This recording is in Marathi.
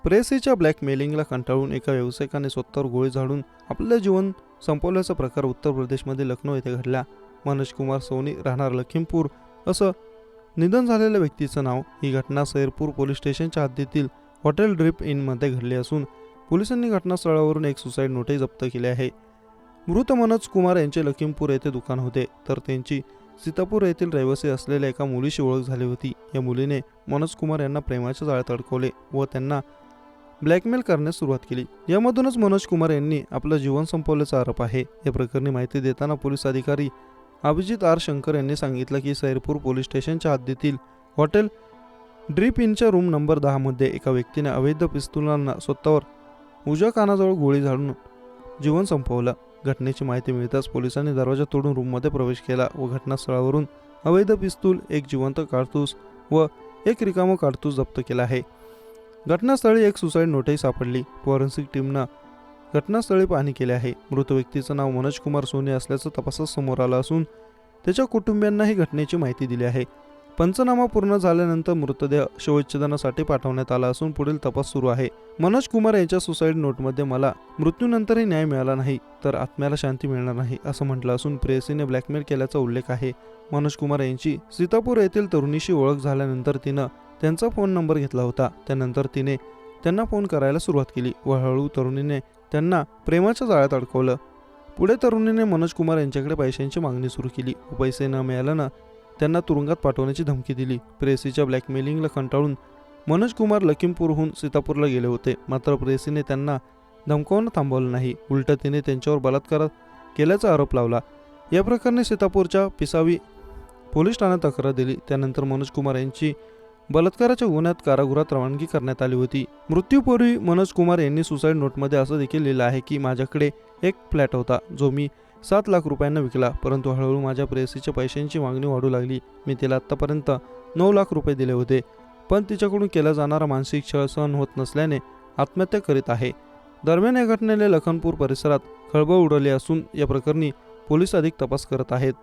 प्रेसीच्या ब्लॅकमेलिंगला कंटाळून एका व्यावसायिकाने स्वतःवर गोळी झाडून आपलं जीवन संपवल्याचा प्रकार उत्तर प्रदेशमध्ये लखनौ येथे घडला। मनोज कुमार सोनी राहणार लखीमपूर असं निधन झालेल्या व्यक्तीचं नाव। ही घटना सैरपूर पोलीस स्टेशनच्या हद्दीतील हॉटेल ड्रिप इनमध्ये घडली असून पोलिसांनी घटनास्थळावरून एक सुसाईड नोटही जप्त केली आहे। मृत मनोज कुमार यांचे लखीमपूर येथे दुकान होते, तर त्यांची सीतापूर येथील रहिवासी असलेल्या एका मुलीशी ओळख झाली होती। या मुलीने मनोज कुमार यांना प्रेमाच्या जाळ्यात अडकवले व त्यांना ब्लॅकमेल करण्यास सुरुवात केली। यामधूनच मनोज कुमार यांनी आपलं जीवन संपवल्याचा आरोप आहे। या प्रकरणी माहिती देताना पोलीस अधिकारी अभिजित आर शंकर यांनी सांगितलं की सैरपूर पोलीस स्टेशनच्या हद्दीतील हॉटेल ड्रीप इनच्या रूम नंबर 10 मध्ये एका व्यक्तीने अवैध पिस्तुलांना स्वतःवर उजव्या कानाजवळ गोळी झाडून जीवन संपवलं। घटनेची माहिती मिळताच पोलिसांनी दरवाजा तोडून रूममध्ये प्रवेश केला व घटनास्थळावरून अवैध पिस्तूल, एक जिवंत कारतूस व एक रिकामं कारतूस जप्त केला आहे। घटनास्थळी एक सुसाईड नोटही सापडली। फॉरेन्सिक टीमनं घटनास्थळी पाहणी केली आहे। मृत व्यक्तीचं नाव मनोज कुमार सोनी असल्याचं तपासात समोर आलं असून त्याच्या कुटुंबियांनाही घटनेची माहिती दिली आहे। पंचनामा पूर्ण झाल्यानंतर मृतदेह शवविच्छेदनासाठी पाठवण्यात आला असून पुढील तपास सुरू आहे। मनोज कुमार यांच्या सुसाईड नोटमध्ये मला मृत्यूनंतरही न्याय मिळाला नाही तर आत्म्याला शांती मिळणार नाही असं म्हटलं असून प्रेयसीने ब्लॅकमेल केल्याचा उल्लेख आहे। मनोज कुमार यांची सीतापूर येथील तरुणीशी ओळख झाल्यानंतर तिनं त्यांचा फोन नंबर घेतला होता। त्यानंतर तिने त्यांना फोन करायला सुरुवात केली व हळूहळू तरुणीने त्यांना प्रेमाच्या जाळ्यात अडकवलं। पुढे तरुणीने मनोज कुमार यांच्याकडे पैशांची मागणी सुरू केली व पैसे न मिळाल्यानं त्यांना तुरुंगात पाठवण्याची धमकी दिली। प्रेसीच्या ब्लॅकमेलिंगला कंटाळून मनोज कुमार लखीमपूरहून सीतापूरला गेले होते, मात्र प्रेसीने त्यांना धमकावणं थांबवलं नाही, उलट तिने त्यांच्यावर बलात्कार केल्याचा आरोप लावला। या प्रकरणी सीतापूरच्या पिसावी पोलीस ठाण्यात तक्रार दिली। त्यानंतर मनोज कुमार यांची बलात्काराच्या गुन्ह्यात कारागृहात रवानगी करण्यात आली होती। मृत्यूपूर्वी मनोज कुमार यांनी सुसाईड नोटमध्ये असं देखील लिहिलं आहे की माझ्याकडे एक फ्लॅट होता जो मी 7 लाख रुपयांना विकला, परंतु हळूहळू माझ्या प्रेयसीच्या पैशांची मागणी वाढू लागली। मी तिला आत्तापर्यंत 9 लाख रुपये दिले होते, पण तिच्याकडून केला जाणारा मानसिक छळ सहन होत नसल्याने आत्महत्या करीत आहे। दरम्यान या घटनेने लखनपूर परिसरात खळबळ उडवली असून या प्रकरणी पोलीस अधिक तपास करत आहेत।